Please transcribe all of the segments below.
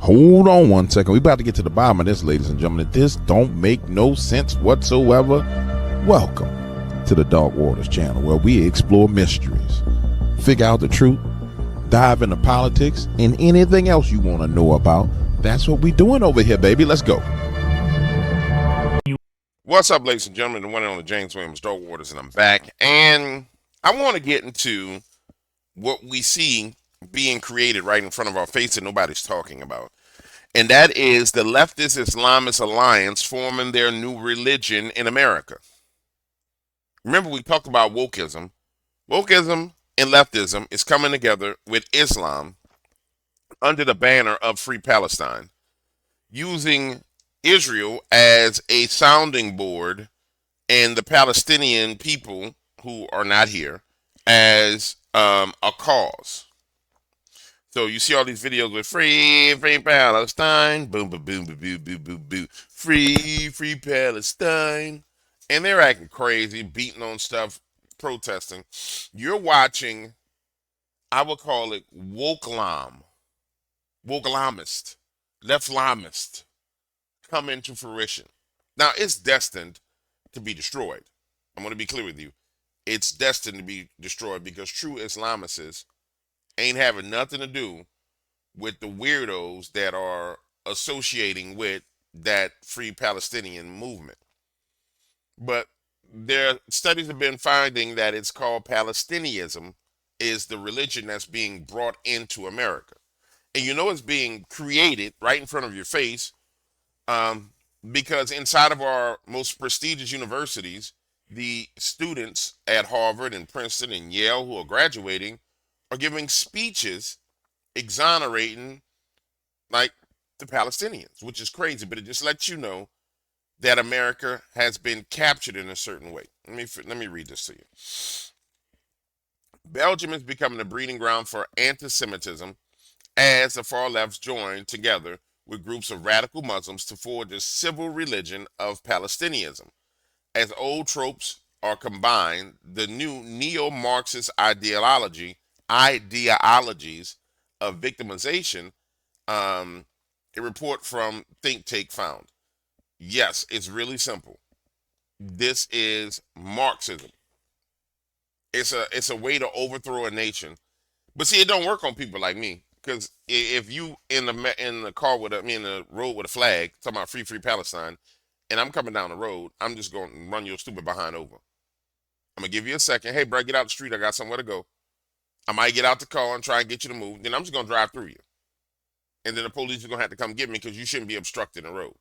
Hold on one second. We're about to get to the bottom of this, ladies and gentlemen. This don't make no sense whatsoever. Welcome to the Dark Waters channel, where we explore mysteries, figure out the truth, dive into politics, and anything else you want to know about. That's what we doing over here, baby. Let's go. What's up, ladies and gentlemen? The one and only James Williams, Dark Waters, and I'm back. And I want to get into what we see being created right in front of our face that nobody's talking about. And that is the leftist-Islamist alliance forming their new religion in America. Remember, we talked about wokeism. Wokeism and leftism is coming together with Islam under the banner of Free Palestine, using Israel as a sounding board and the Palestinian people who are not here as a cause. So you see all these videos with free Palestine, boom, boom, boom, boom, boom, boom, boom, boom, free Palestine. And they're acting crazy, beating on stuff, protesting. You're watching, I would call it wokelamist, left-lamist come into fruition. Now, it's destined to be destroyed. I'm going to be clear with you. It's destined to be destroyed because true Islamists ain't having nothing to do with the weirdos that are associating with that Free Palestinian movement. But their studies have been finding that it's called Palestinianism is the religion that's being brought into America. And you know it's being created right in front of your face because inside of our most prestigious universities, the students at Harvard and Princeton and Yale who are graduating are giving speeches exonerating like the Palestinians, which is crazy, but it just lets you know that America has been captured in a certain way. Let me read this to you. Belgium is becoming a breeding ground for anti-Semitism as the far left join together with groups of radical Muslims to forge a civil religion of Palestinianism. As old tropes are combined, the new neo-Marxist ideologies of victimization, a report from Think Tank found. Yes, it's really simple. This is Marxism. It's a way to overthrow a nation. But see, it don't work on people like me. Because if you in the car with in the road with a flag talking about free Palestine, and I'm coming down the road, I'm just going to run your stupid behind over. I'm gonna give you a second. Hey, bro, get out the street. I got somewhere to go. I might get out the car and try and get you to move. Then I'm just gonna drive through you, and then the police are gonna have to come get me because you shouldn't be obstructing the road.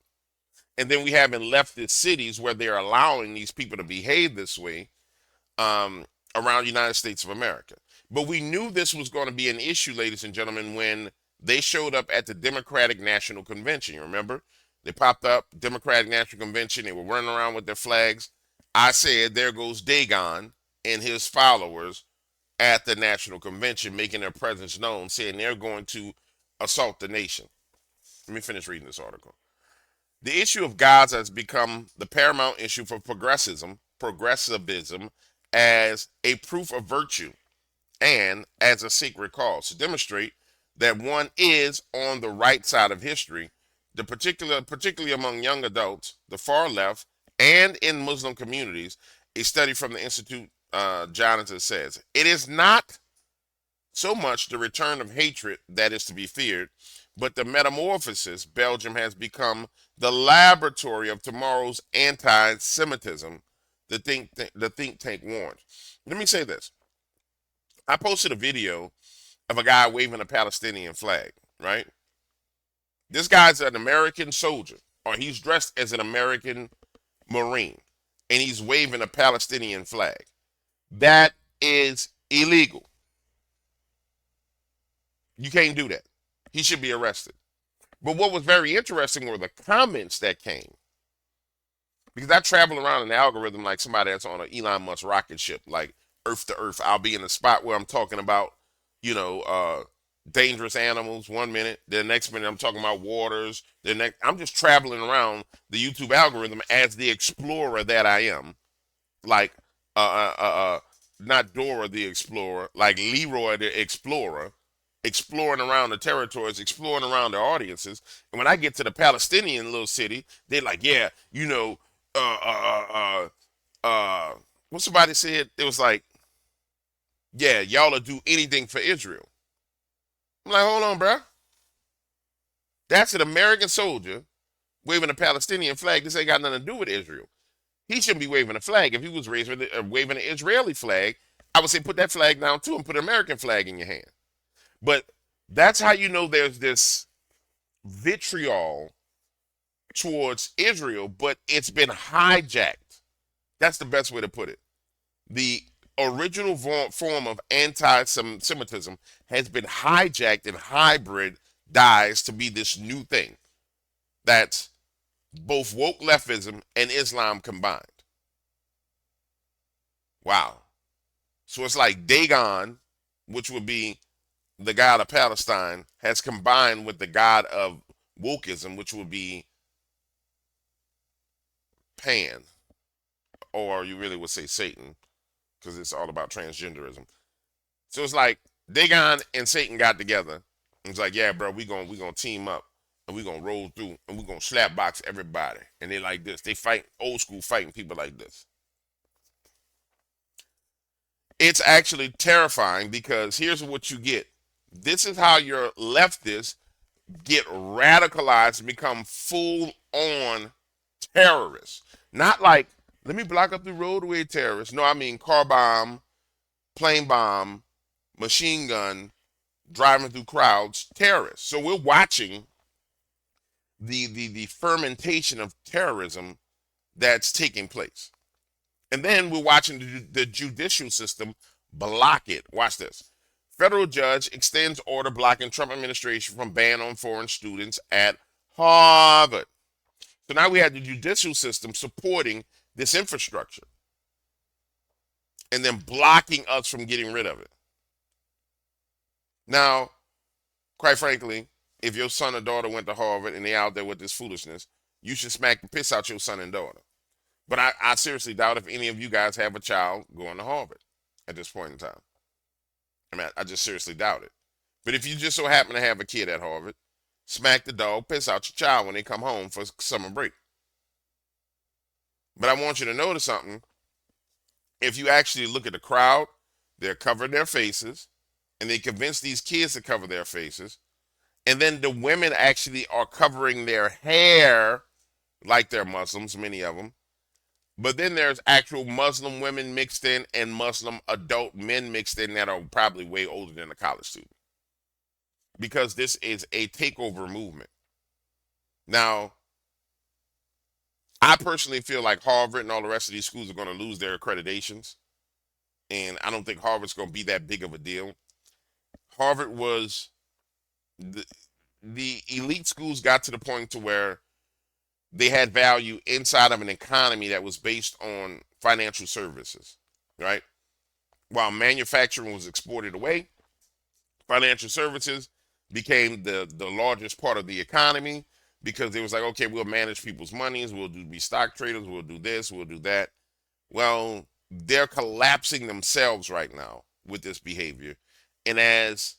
And then we have in leftist cities where they're allowing these people to behave this way around the United States of America. But we knew this was going to be an issue, ladies and gentlemen, when they showed up at the Democratic National Convention. You remember? They popped up, Democratic National Convention. They were running around with their flags. I said, there goes Dagon and his followers at the National Convention, making their presence known, saying they're going to assault the nation. Let me finish reading this article. The issue of Gaza has become the paramount issue for progressivism as a proof of virtue and as a sacred cause to demonstrate that one is on the right side of history, particularly among young adults, the far left, and in Muslim communities. A study from the Institute Jonathan says, it is not so much the return of hatred that is to be feared, but the metamorphosis. Belgium has become the laboratory of tomorrow's anti-Semitism, the think tank warned. Let me say this. I posted a video of a guy waving a Palestinian flag, right? This guy's an American soldier, or he's dressed as an American Marine, and he's waving a Palestinian flag. That is illegal. You can't do that. He should be arrested. But what was very interesting were the comments that came. Because I travel around in the algorithm like somebody that's on an Elon Musk rocket ship, like Earth to Earth. I'll be in a spot where I'm talking about, dangerous animals 1 minute. The next minute I'm talking about waters. I'm just traveling around the YouTube algorithm as the explorer that I am. Like, not Dora the Explorer, like Leroy the Explorer exploring around the territories, exploring around the audiences. And when I get to the Palestinian little city, they're like, yeah, you know, uh, uh, uh, what somebody said, it was like, yeah, y'all will do anything for Israel. I'm like, hold on, bro. That's an American soldier waving a Palestinian flag. This ain't got nothing to do with Israel. He shouldn't be waving a flag. If he was waving an Israeli flag, I would say put that flag down too and put an American flag in your hand. But that's how you know there's this vitriol towards Israel, but it's been hijacked. That's the best way to put it. The original form of anti-Semitism has been hijacked and hybridized to be this new thing that's both woke leftism and Islam combined. Wow. So it's like Dagon, which would be the God of Palestine, has combined with the God of wokeism, which would be Pan, or you really would say Satan, because it's all about transgenderism. So it's like Dagon and Satan got together. It's like, yeah, bro, we gonna team up and we gonna roll through and we gonna slap box everybody. And they like this. They fight old school fighting people like this. It's actually terrifying because here's what you get. This is how your leftists get radicalized and become full-on terrorists. Not like, let me block up the roadway terrorists. No, I mean car bomb, plane bomb, machine gun, driving through crowds, terrorists. So we're watching the fermentation of terrorism that's taking place. And then we're watching the judicial system block it. Watch this. Federal judge extends order blocking Trump administration from ban on foreign students at Harvard. So now we have the judicial system supporting this infrastructure and then blocking us from getting rid of it. Now, quite frankly, if your son or daughter went to Harvard and they're out there with this foolishness, you should smack the piss out your son and daughter. But I seriously doubt if any of you guys have a child going to Harvard at this point in time. I mean, I just seriously doubt it. But if you just so happen to have a kid at Harvard, smack the dog piss out your child when they come home for summer break. But I want you to notice something. If you actually look at the crowd, they're covering their faces, and they convince these kids to cover their faces. And then the women actually are covering their hair like they're Muslims, many of them. But then there's actual Muslim women mixed in and Muslim adult men mixed in that are probably way older than a college student. Because this is a takeover movement. Now, I personally feel like Harvard and all the rest of these schools are going to lose their accreditations. And I don't think Harvard's going to be that big of a deal. Harvard was, the elite schools got to the point to where they had value inside of an economy that was based on financial services, right? While manufacturing was exported away, financial services became the largest part of the economy because it was like, okay, we'll manage people's monies, be stock traders, we'll do this, we'll do that. Well, they're collapsing themselves right now with this behavior. And as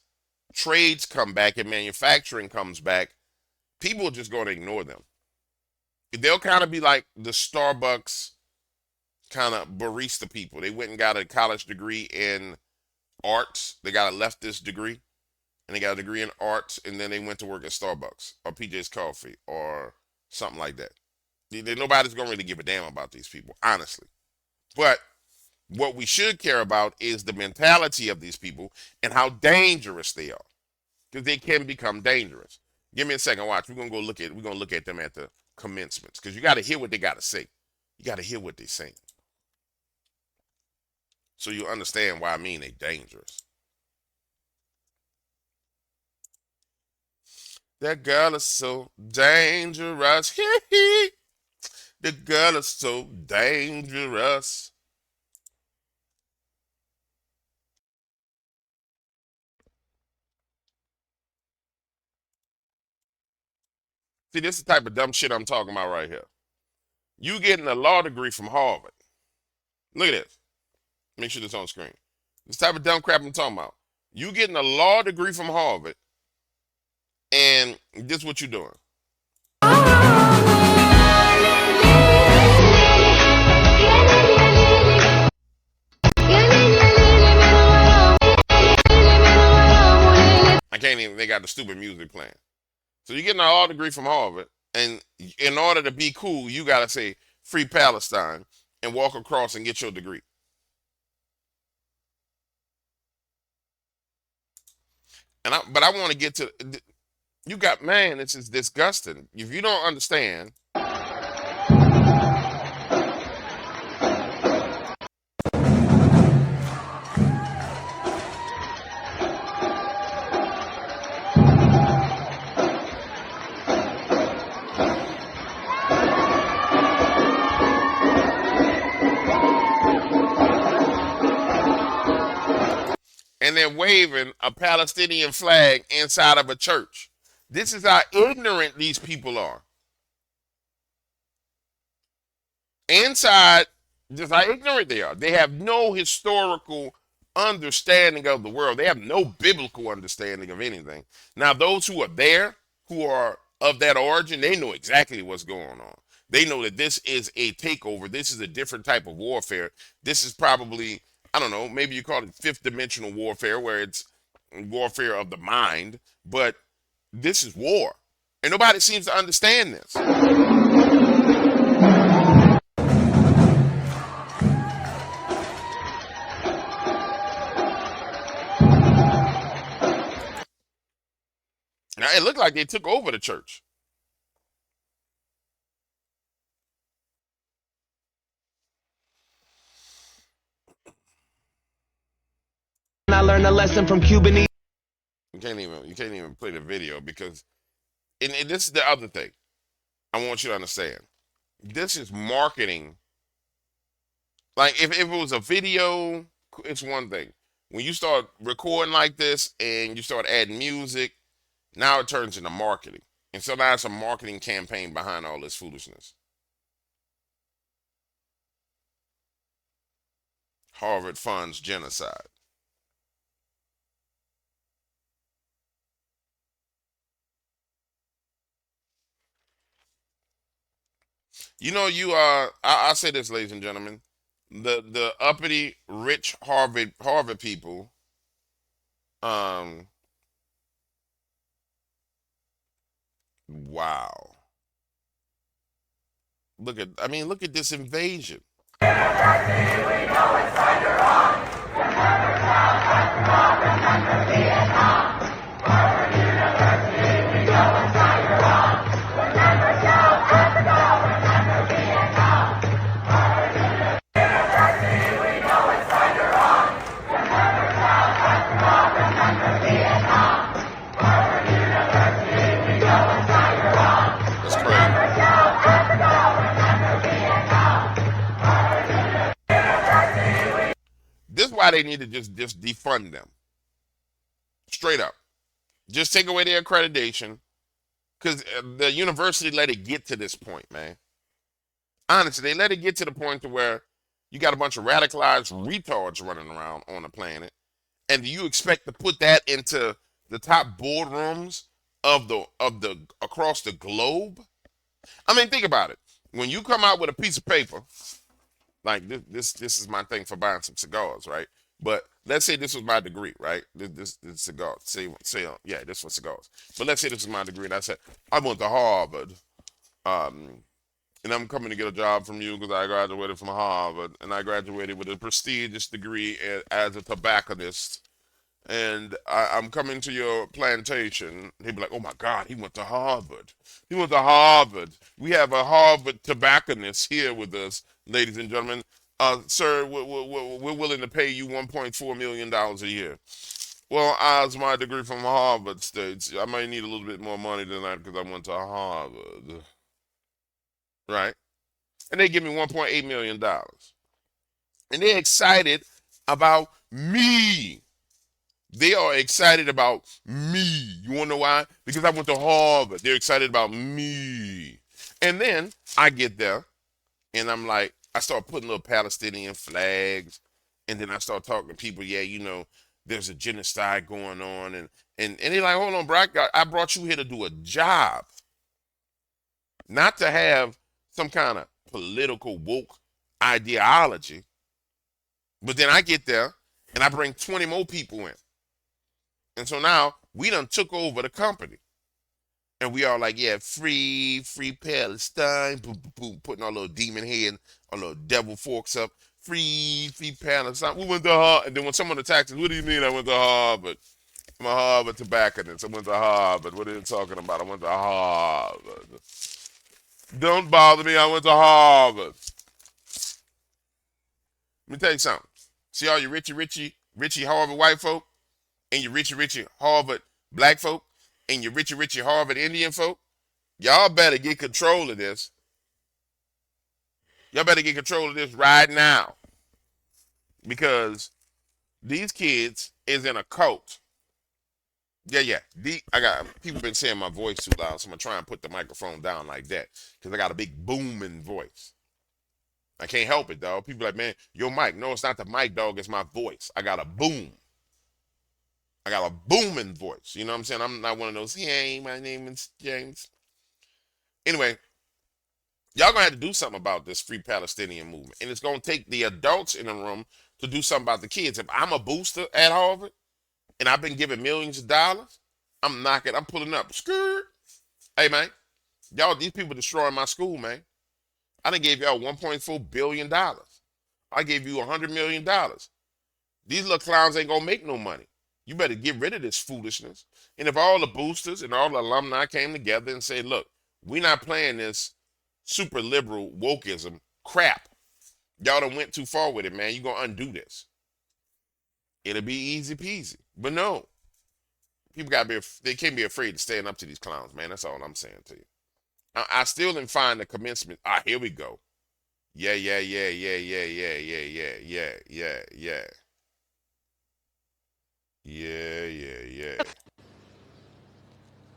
trades come back and manufacturing comes back, people are just going to ignore them. They'll kind of be like the Starbucks kind of barista people. They went and got a college degree in arts. They got a leftist degree, and they got a degree in arts, and then they went to work at Starbucks or PJ's Coffee or something like that. Nobody's going to really give a damn about these people, honestly. But what we should care about is the mentality of these people and how dangerous they are, because they can become dangerous. Give me a second, watch. We're gonna look at them at the commencements, because you got to hear what they got to say. You got to hear what they're saying, so you understand why I mean they're dangerous. That girl is so dangerous. The girl is so dangerous. See, this is the type of dumb shit I'm talking about right here. You getting a law degree from Harvard. Look at this. Make sure this on screen. This type of dumb crap I'm talking about. You getting a law degree from Harvard, and this is what you're doing. I can't even, they got the stupid music playing. So you're getting a law degree from Harvard, and in order to be cool, you got to say free Palestine and walk across and get your degree. But I want to get to, you got, man, this is disgusting. If you don't understand, and they're waving a Palestinian flag inside of a church. This is how ignorant these people are. Inside, just how ignorant they are. They have no historical understanding of the world. They have no biblical understanding of anything. Now, those who are there, who are of that origin, they know exactly what's going on. They know that this is a takeover. This is a different type of warfare. This is probably, I don't know, maybe you call it fifth dimensional warfare, where it's warfare of the mind, but this is war. And nobody seems to understand this. Now, it looked like they took over the church. I learned a lesson from Cuban. You can't even play the video because, and this is the other thing I want you to understand. This is marketing. Like if it was a video, it's one thing. When you start recording like this and you start adding music, now it turns into marketing. And so now it's a marketing campaign behind all this foolishness. Harvard funds genocide. You know, I say this, ladies and gentlemen, the uppity, rich Harvard people, wow. Look at this invasion. That's crazy. This is why they need to just defund them. Straight up. Just take away their accreditation. Because the university let it get to this point, man. Honestly, they let it get to the point to where you got a bunch of radicalized retards running around on the planet. And do you expect to put that into the top boardrooms of the across the globe? I mean, think about it. When you come out with a piece of paper, like this is my thing for buying some cigars, right? But let's say this was my degree, right? This cigar, yeah, this was cigars. But let's say this is my degree, and I said I went to Harvard, and I'm coming to get a job from you because I graduated from Harvard, and I graduated with a prestigious degree as a tobacconist. And I'm coming to your plantation. He'd be like, oh my God, he went to Harvard. He went to Harvard. We have a Harvard tobacconist here with us, ladies and gentlemen. Sir, we're willing to pay you $1.4 million a year. Well, as my degree from Harvard states, I might need a little bit more money than that because I went to Harvard. Right? And they give me $1.8 million. And they're excited about me. They are excited about me. You want to know why? Because I went to Harvard. They're excited about me. And then I get there, and I'm like, I start putting little Palestinian flags, and then I start talking to people. Yeah, you know, there's a genocide going on, and they're like, hold on, bro, I brought you here to do a job, not to have some kind of political woke ideology. But then I get there and I bring 20 more people in. And so now we done took over the company. And we are like, yeah, free Palestine, boom, boom, boom, putting our little demon head, our little devil forks up, free Palestine. We went to Harvard. And then when someone attacks us, what do you mean I went to Harvard? I'm a Harvard tobacconist. I went to Harvard. What are you talking about? I went to Harvard. Don't bother me. I went to Harvard. Let me tell you something. See all you richy Harvard white folk, and your richy Harvard black folk, and your richy Harvard Indian folk? Y'all better get control of this. Y'all better get control of this right now. Because these kids is in a cult. Yeah. I got people been saying my voice too loud, so I'm gonna try and put the microphone down like that. Because I got a big booming voice. I can't help it, dog. People like, man, your mic. No, it's not the mic, dog. It's my voice. I got a boom. I got a booming voice. You know what I'm saying? I'm not one of those, hey, my name is James. Anyway, y'all gonna have to do something about this free Palestinian movement. And it's gonna take the adults in the room to do something about the kids. If I'm a booster at Harvard and I've been given millions of dollars, I'm pulling up. Skirt. Hey, man, y'all, these people destroying my school, man. I done gave y'all $1.4 billion. I gave you $100 million. These little clowns ain't gonna make no money. You better get rid of this foolishness. And if all the boosters and all the alumni came together and said, look, we're not playing this super liberal wokeism crap. Y'all done went too far with it, man. You're gonna undo this. It'll be easy peasy. But no. People they can't be afraid to stand up to these clowns, man. That's all I'm saying to you. I still didn't find the commencement. Here we go. Yeah.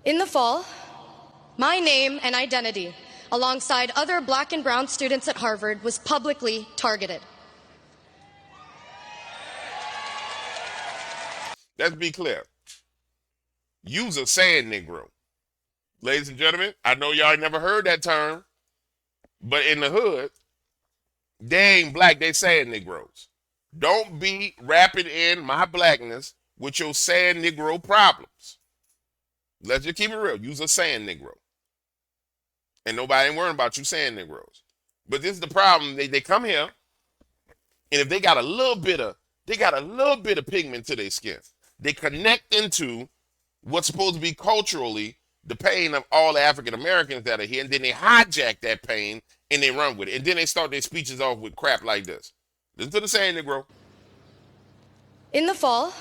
In the fall, my name and identity, alongside other black and brown students at Harvard, was publicly targeted. Let's be clear. You's a sand Negro. Ladies and gentlemen, I know y'all never heard that term, but in the hood, they ain't black, they sand Negroes. Don't be wrapping in my blackness with your sand Negro problems. Let's just keep it real. You's a sand Negro. And nobody ain't worrying about you sand Negroes. But this is the problem. They come here, and if they got a little bit of pigment to their skin, they connect into what's supposed to be culturally the pain of all the African Americans that are here, and then they hijack that pain and they run with it. And then they start their speeches off with crap like this. Listen to the saying, Negro. In the fall,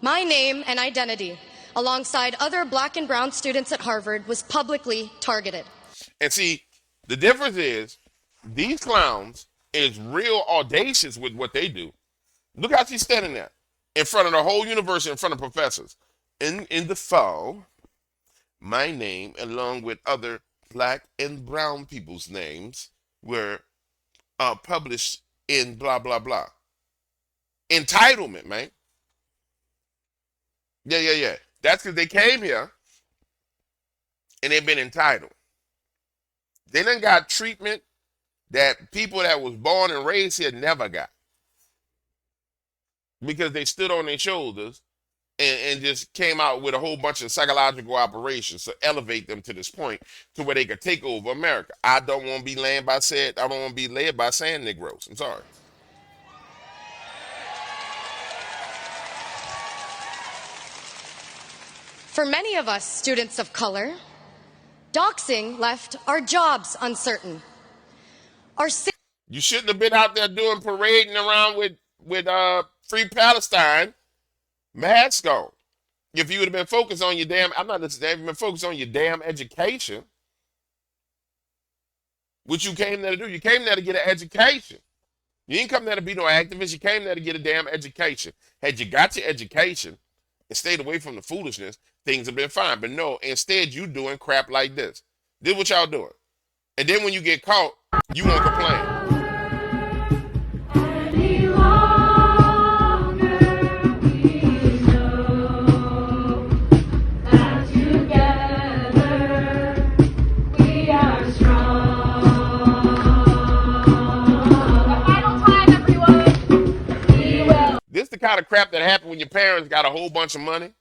my name and identity, alongside other black and brown students at Harvard, was publicly targeted. And see, the difference is these clowns is real audacious with what they do. Look how she's standing there in front of the whole university, in front of professors. In the fall, my name, along with other black and brown people's names, were published in blah, blah, blah. Entitlement, man. Yeah. That's because they came here and they've been entitled. They done got treatment that people that was born and raised here never got. Because they stood on their shoulders and just came out with a whole bunch of psychological operations to elevate them to this point to where they could take over America. I don't want to be led by sand Negroes. I'm sorry. For many of us students of color, doxing left our jobs uncertain. You shouldn't have been out there parading around with Free Palestine mask on. If you would have been focused on your damn, I'm not listening, if you've been focused on your damn education, which you came there to do. You came there to get an education. You didn't come there to be no activist. You came there to get a damn education. Had you got your education and stayed away from the foolishness, things have been fine. But no, instead you doing crap like this. This is what y'all doing. And then when you get caught, you won't complain. kind of crap that happened when your parents got a whole bunch of money.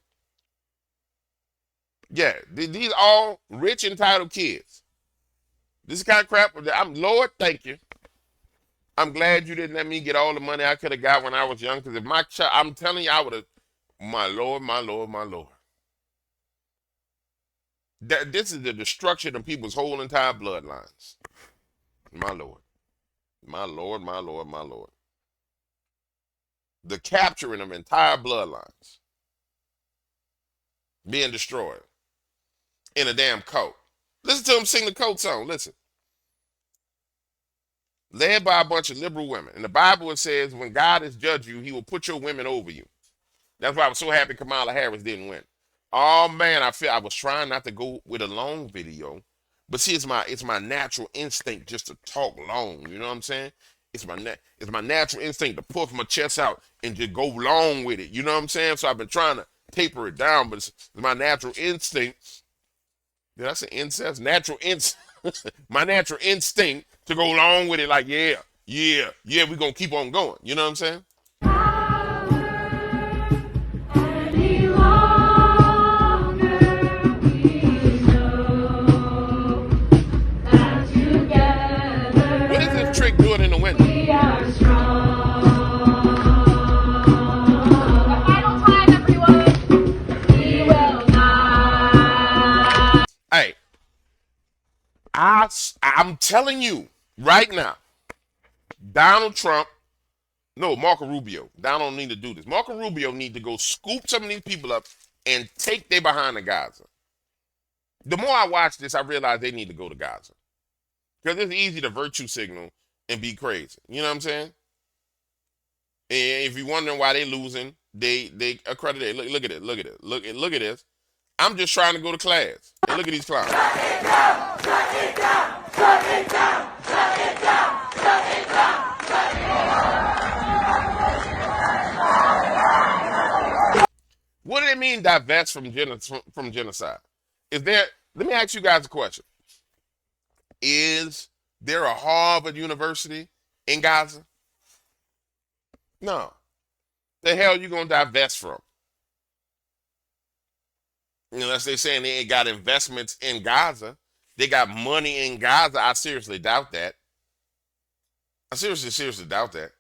Yeah, these are all rich, entitled kids. This is kind of crap. Lord, thank you. I'm glad you didn't let me get all the money I could have got when I was young. Because if my child, I'm telling you, I would have, my Lord, my Lord, my Lord. This is the destruction of people's whole entire bloodlines. My Lord. My Lord, my Lord, my Lord. The capturing of entire bloodlines being destroyed in a damn cult. Listen to them sing the cult song. Listen. Led by a bunch of liberal women. In the Bible, it says, when God has judged you, he will put your women over you. That's why I was so happy Kamala Harris didn't win. Oh, man, I was trying not to go with a long video. But see, it's my natural instinct just to talk long. You know what I'm saying? It's my natural instinct to puff my chest out and just go long with it. You know what I'm saying? So I've been trying to taper it down, but it's my natural instinct. Did I say incest? Natural instinct. My natural instinct to go along with it, like, yeah, we're going to keep on going. You know what I'm saying? What is this trick doing in the window? We are strong. The final time, everyone. We will not. Hey. I'm telling you right now, Marco Rubio. Donald don't need to do this. Marco Rubio need to go scoop some of these people up and take their behind to Gaza. The more I watch this, I realize they need to go to Gaza. Because it's easy to virtue signal and be crazy. You know what I'm saying? And if you're wondering why they losing, they accredit it. Look at it. Look at this. I'm just trying to go to class. And look at these clowns. Shut it down, shut it down, shut it down, shut it down, shut it down, shut it down. What do they mean divest from genocide? Let me ask you guys a question. Is there a Harvard University in Gaza? No. The hell you gonna divest from? Unless they're saying they ain't got investments in Gaza. They got money in Gaza. I seriously doubt that. I seriously doubt that.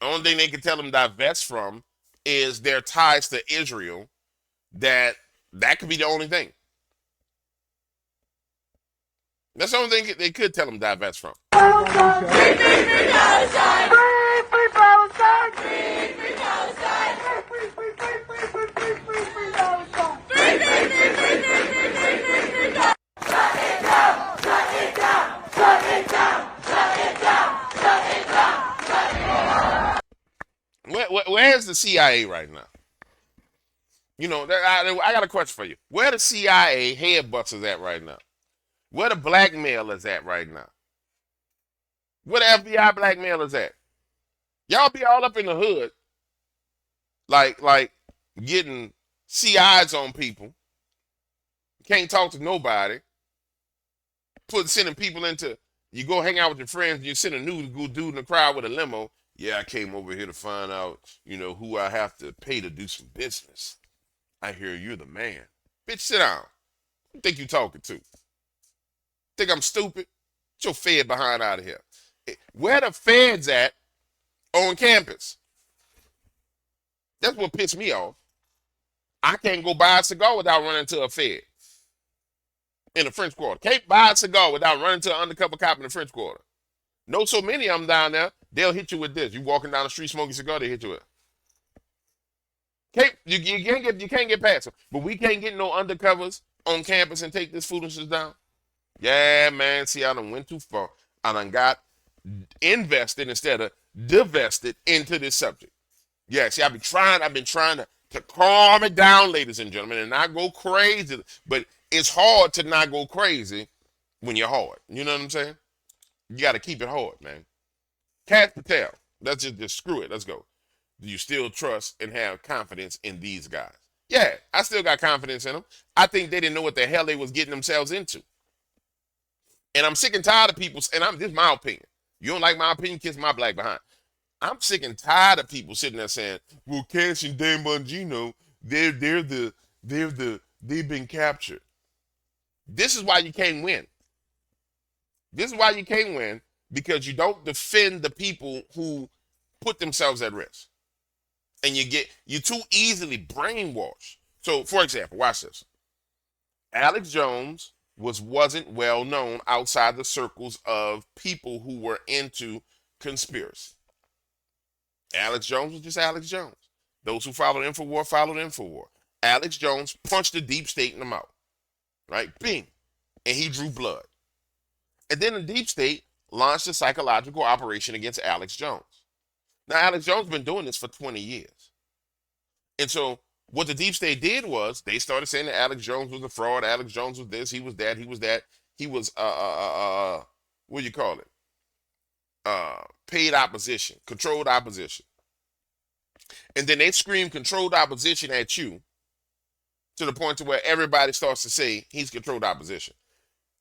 The only thing they can tell them divest from is their ties to Israel. That could be the only thing. That's the only thing they could tell them divest from. Where's the CIA right now? You know, I got a question for you. Where the CIA headbutts at right now? Where the blackmail is at right now? Where the FBI blackmail is at? Y'all be all up in the hood, like getting CIs on people. Can't talk to nobody. Sending people into, you go hang out with your friends, and you send a new dude in the crowd with a limo. Yeah, I came over here to find out, who I have to pay to do some business. I hear you're the man. Bitch, sit down. Who you think you talking to? Think I'm stupid? Get your fed behind out of here. Where the feds at on campus? That's what pissed me off. I can't go buy a cigar without running into a fed in the French Quarter. Can't buy a cigar without running into an undercover cop in the French Quarter. Know so many of them down there, they'll hit you with this. You walking down the street smoking a cigar, they hit you with it. You can't get past them. But we can't get no undercovers on campus and take this foolishness down. Yeah, man. See, I done went too far. I done got invested instead of divested into this subject. Yeah, see, I've been trying to calm it down, ladies and gentlemen, and not go crazy. But it's hard to not go crazy when you're hard. You know what I'm saying? You got to keep it hard, man. Cat Patel. Let's just screw it. Let's go. Do you still trust and have confidence in these guys? Yeah, I still got confidence in them. I think they didn't know what the hell they was getting themselves into. And I'm sick and tired of people, and this is my opinion. You don't like my opinion, kiss my black behind. I'm sick and tired of people sitting there saying, "Well, Cash and Dan Bongino, they've been captured." This is why you can't win. This is why you can't win, because you don't defend the people who put themselves at risk, and you're too easily brainwashed. So, for example, watch this. Alex Jones wasn't well known outside the circles of people who were into conspiracy. Alex Jones was just Alex Jones. Those who followed InfoWar followed InfoWar. Alex Jones punched the deep state in the mouth, right? Bing. And he drew blood. And then the deep state launched a psychological operation against Alex Jones. Now, Alex Jones has been doing this for 20 years. And so what the deep state did was they started saying that Alex Jones was a fraud. Alex Jones was this, he was that, he was that. He was, what do you call it? Paid opposition, controlled opposition. And then they scream controlled opposition at you to the point to where everybody starts to say he's controlled opposition.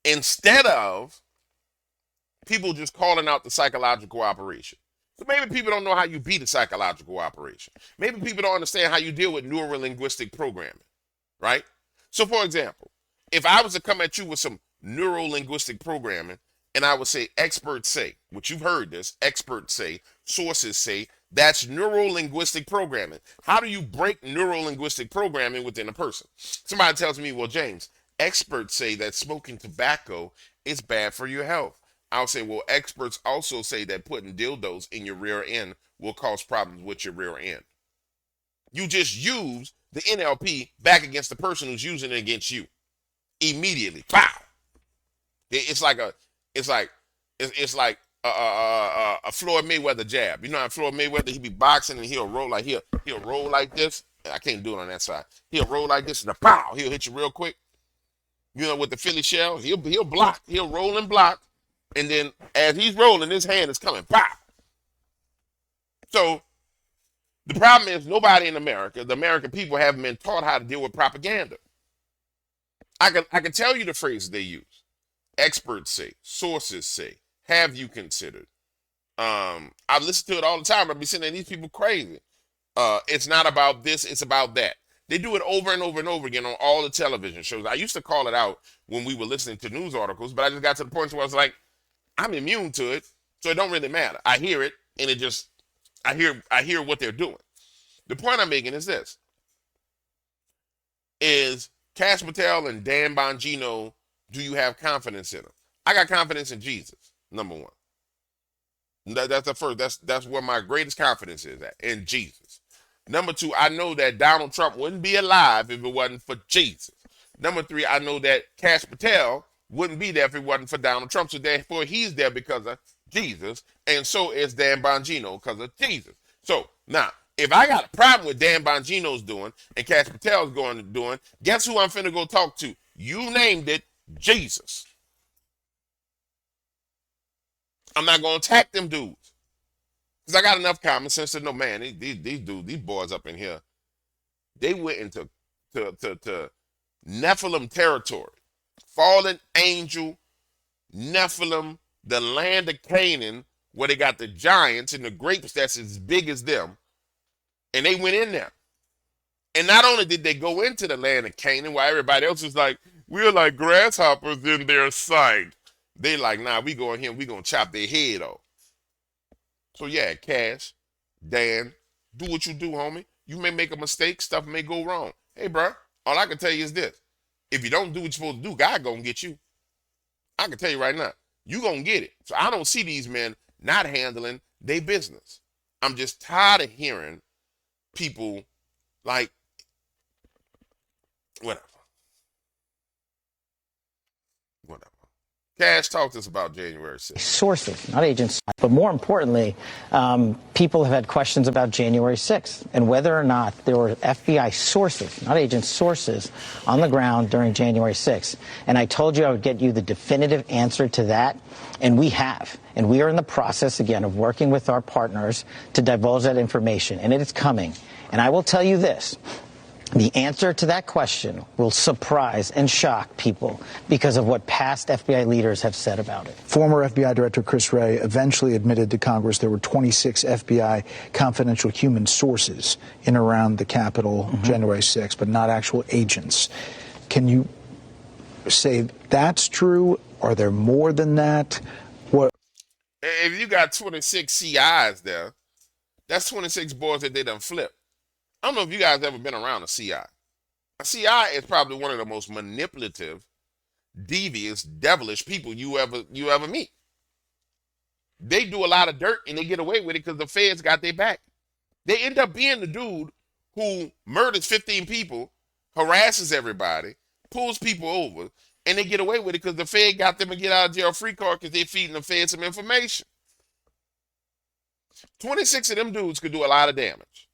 Instead of people just calling out the psychological operation. So maybe people don't know how you beat a psychological operation. Maybe people don't understand how you deal with neuro-linguistic programming, right? So for example, if I was to come at you with some neuro-linguistic programming and I would say experts say, which you've heard this, experts say, sources say, that's neuro-linguistic programming. How do you break neuro-linguistic programming within a person? Somebody tells me, well, James, experts say that smoking tobacco is bad for your health. I'll say, well, experts also say that putting dildos in your rear end will cause problems with your rear end. You just use the NLP back against the person who's using it against you. Immediately. Pow! It's like a Floyd Mayweather jab. You know how Floyd Mayweather, he be boxing and he'll roll like he'll roll like this. I can't do it on that side. He'll roll like this and pow, he'll hit you real quick. You know, with the Philly shell, he'll block. He'll roll and block. And then as he's rolling, his hand is coming. Pow! So the problem is nobody in America, the American people, haven't been taught how to deal with propaganda. I can tell you the phrases they use. Experts say, sources say, have you considered? I listen to it all the time. I be sitting there, these people crazy. It's not about this, it's about that. They do it over and over and over again on all the television shows. I used to call it out when we were listening to news articles, but I just got to the point where I was like, I'm immune to it, so it don't really matter. I hear it, and I hear what they're doing. The point I'm making is this. Is Cash Patel and Dan Bongino, do you have confidence in them? I got confidence in Jesus, number one. That's the first. That's where my greatest confidence is at, in Jesus. Number two, I know that Donald Trump wouldn't be alive if it wasn't for Jesus. Number three, I know that Cash Patel wouldn't be there if it wasn't for Donald Trump. So therefore, he's there because of Jesus. And so is Dan Bongino because of Jesus. So now, if I got a problem with Dan Bongino's doing and Cash Patel's doing, guess who I'm finna go talk to? You named it, Jesus. I'm not gonna attack them dudes. Because I got enough common sense to know, man, these dudes, these boys up in here, they went into Nephilim territory. Fallen angel, Nephilim, the land of Canaan, where they got the giants and the grapes that's as big as them. And they went in there. And not only did they go into the land of Canaan, while everybody else is like, we're like grasshoppers in their sight. They like, nah, we go in here, we gonna chop their head off. So yeah, Cash, Dan, do what you do, homie. You may make a mistake, stuff may go wrong. Hey, bro, all I can tell you is this. If you don't do what you're supposed to do, God gonna get you. I can tell you right now, you gonna get it. So I don't see these men not handling their business. I'm just tired of hearing people like, whatever. Cash, talk to us about January 6th. Sources, not agents. But more importantly, people have had questions about January 6th and whether or not there were FBI sources, not agents, sources on the ground during January 6th. And I told you I would get you the definitive answer to that, and we have. And we are in the process, again, of working with our partners to divulge that information, and it is coming. And I will tell you this. The answer to that question will surprise and shock people because of what past FBI leaders have said about it. Former FBI Director Chris Wray eventually admitted to Congress there were 26 FBI confidential human sources in around the Capitol January 6th, but not actual agents. Can you say that's true? Are there more than that? What? If you got 26 CIs there, that's 26 boys that they done flipped. I don't know if you guys ever been around a CI. A CI is probably one of the most manipulative, devious, devilish people you ever meet. They do a lot of dirt and they get away with it because the feds got their back. They end up being the dude who murders 15 people, harasses everybody, pulls people over, and they get away with it because the Fed got them a get out of jail free card because they're feeding the Fed some information. 26 of them dudes could do a lot of damage.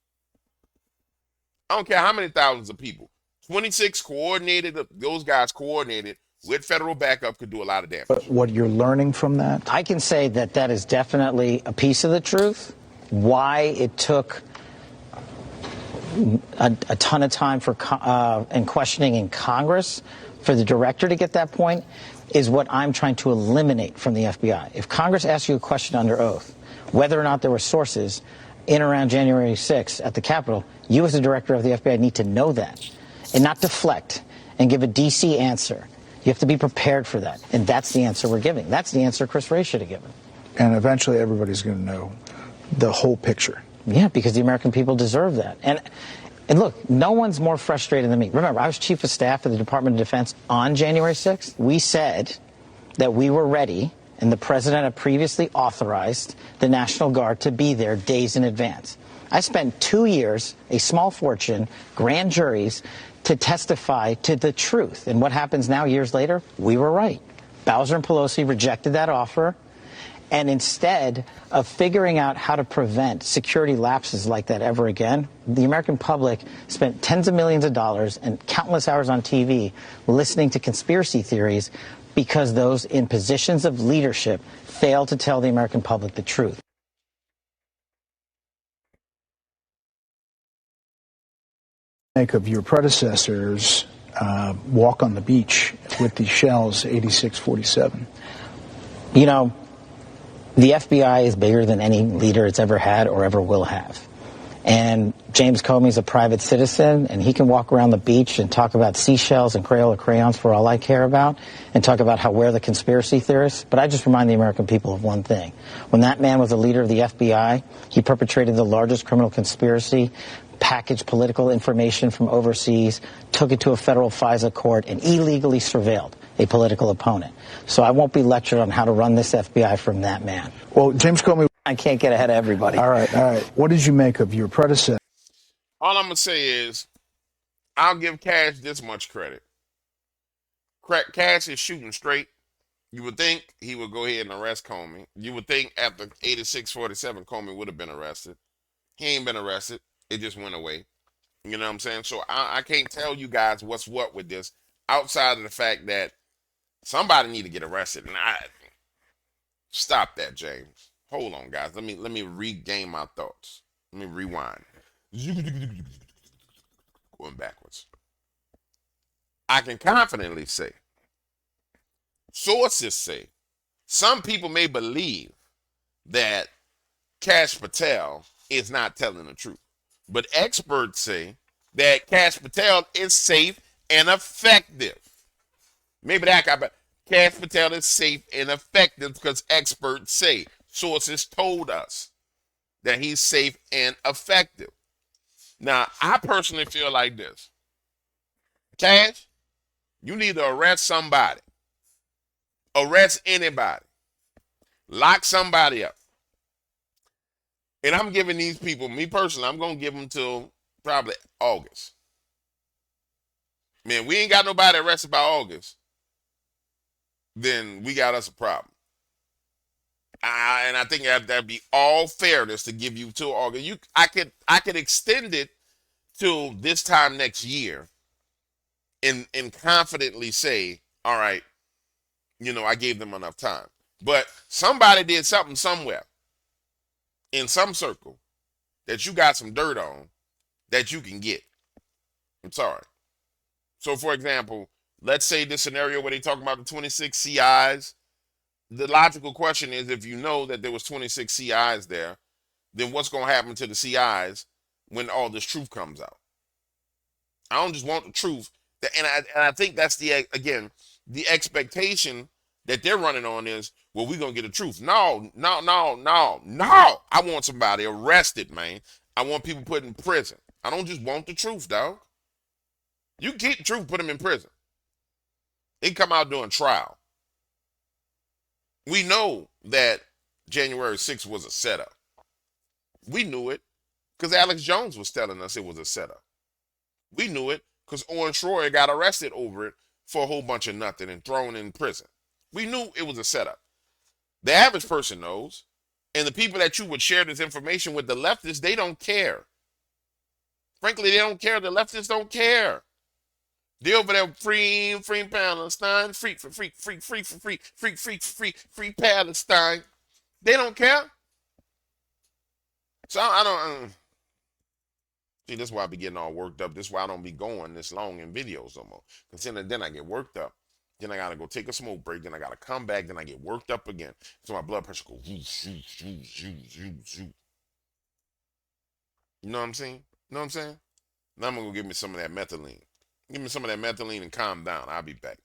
I don't care how many thousands of people. 26 coordinated, those guys coordinated with federal backup could do a lot of damage. But what you're learning from that? I can say that that is definitely a piece of the truth. Why it took a ton of time for and questioning in Congress for the director to get that point is what I'm trying to eliminate from the FBI. If Congress asks you a question under oath, whether or not there were sources in around January 6th at the Capitol, you as the director of the FBI need to know that and not deflect and give a DC answer. You have to be prepared for that. And that's the answer we're giving. That's the answer Chris Wray should have given. And eventually everybody's going to know the whole picture. Yeah, because the American people deserve that. And look, no one's more frustrated than me. Remember, I was chief of staff of the Department of Defense on January 6th. We said that we were ready, and the president had previously authorized the National Guard to be there days in advance. I spent 2 years, a small fortune, grand juries, to testify to the truth. And what happens now, years later? We were right. Bowser and Pelosi rejected that offer. And instead of figuring out how to prevent security lapses like that ever again, the American public spent tens of millions of dollars and countless hours on TV listening to conspiracy theories because those in positions of leadership failed to tell the American public the truth. Make of your predecessors walk on the beach with these shells, 8647. You know, the FBI is bigger than any leader it's ever had or ever will have. And James Comey's a private citizen, and he can walk around the beach and talk about seashells and Crayola crayons for all I care about, and talk about how we're the conspiracy theorists. But I just remind the American people of one thing. When that man was the leader of the FBI, he perpetrated the largest criminal conspiracy, packaged political information from overseas, took it to a federal FISA court, and illegally surveilled a political opponent. So I won't be lectured on how to run this FBI from that man. Well, James Comey... I can't get ahead of everybody. All right. What did you make of your predecessor? All I'm going to say is, I'll give Cash this much credit. Cash is shooting straight. You would think he would go ahead and arrest Comey. You would think after 8647, Comey would have been arrested. He ain't been arrested. It just went away. You know what I'm saying? So I can't tell you guys what's what with this, outside of the fact that somebody need to get arrested. And stop that, James. Hold on, guys. Let me regain my thoughts. Let me rewind. Going backwards. I can confidently say, sources say, some people may believe that Kash Patel is not telling the truth. But experts say that Kash Patel is safe and effective. Maybe that guy, but Kash Patel is safe and effective because experts say, sources told us that he's safe and effective. Now, I personally feel like this. Cash, you need to arrest somebody. Arrest anybody. Lock somebody up. And I'm giving these people, me personally, I'm going to give them till probably August. Man, we ain't got nobody arrested by August, then we got us a problem. And I think that'd be all fairness to give you till August. I could extend it till this time next year and confidently say, all right, I gave them enough time. But somebody did something somewhere in some circle that you got some dirt on that you can get. I'm sorry. So, for example, let's say this scenario where they talk about the 26 CIs. The logical question is, if you know that there was 26 CIs there, then what's going to happen to the CIs when all this truth comes out? I don't just want the truth. And I think that's the expectation that they're running on is, well, we're going to get the truth. No. I want somebody arrested, man. I want people put in prison. I don't just want the truth, dog. You can keep the truth, put them in prison. They come out doing trial. We know that January 6th was a setup. We knew it because Alex Jones was telling us it was a setup. We knew it because Owen Schroyer got arrested over it for a whole bunch of nothing and thrown in prison. We knew it was a setup. The average person knows, and the people that you would share this information with, the leftists, they don't care. Frankly, they don't care. The leftists don't care. They're over there free Palestine, free Palestine. They don't care. So I don't. See, this is why I be getting all worked up. This is why I don't be going this long in videos no more. Because then I get worked up. Then I gotta go take a smoke break. Then I gotta come back. Then I get worked up again. So my blood pressure goes. You know what I'm saying? Now I'm gonna go give me some of that methylene. Give me some of that methylene and calm down. I'll be back.